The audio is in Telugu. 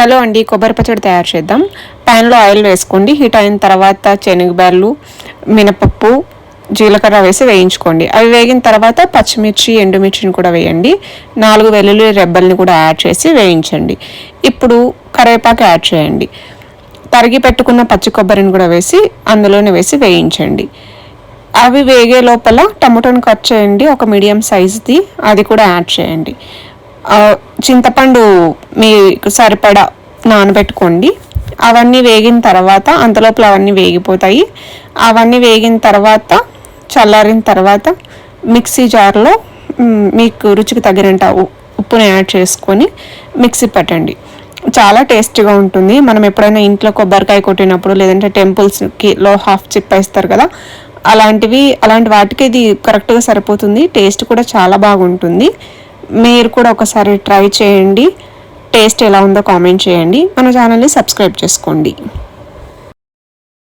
హలో అండి, కొబ్బరి పచ్చడి తయారు చేద్దాం. ప్యాన్లో ఆయిల్ వేసుకోండి. హీట్ అయిన తర్వాత శనగబ్యాళ్ళు, మినపప్పు, జీలకర్ర వేసి వేయించుకోండి. అవి వేగిన తర్వాత పచ్చిమిర్చి, ఎండుమిర్చిని కూడా వేయండి. 4 వెల్లుల్లి రెబ్బల్ని కూడా యాడ్ చేసి వేయించండి. ఇప్పుడు కరివేపాకు యాడ్ చేయండి. తరిగి పెట్టుకున్న పచ్చి కొబ్బరిని కూడా వేసి అందులోనే వేసి వేయించండి. అవి వేగే లోపల టమాటోని కట్ చేయండి, ఒక మీడియం సైజ్ది, అది కూడా యాడ్ చేయండి. చింతపండు మీకు సరిపడా నానబెట్టుకోండి. అవన్నీ వేగిన తర్వాత అంతలోపల అవన్నీ వేగిపోతాయి. అవన్నీ వేగిన తర్వాత చల్లారిన తర్వాత మిక్సీ జార్లో మీకు రుచికి తగినంత ఉప్పుని యాడ్ చేసుకొని మిక్సీ పెట్టండి. చాలా టేస్టీగా ఉంటుంది. మనం ఎప్పుడైనా ఇంట్లో కొబ్బరికాయ కొట్టినప్పుడు లేదంటే టెంపుల్స్కి హాఫ్ చిప్ వేస్తారు కదా, అలాంటి వాటికి ఇది కరెక్ట్గా సరిపోతుంది. టేస్ట్ కూడా చాలా బాగుంటుంది. మీరు కూడా ఒకసారి ట్రై చేయండి. టేస్ట్ ఎలా ఉందో కామెంట్ చేయండి. మన ఛానల్ని సబ్స్క్రైబ్ చేసుకోండి.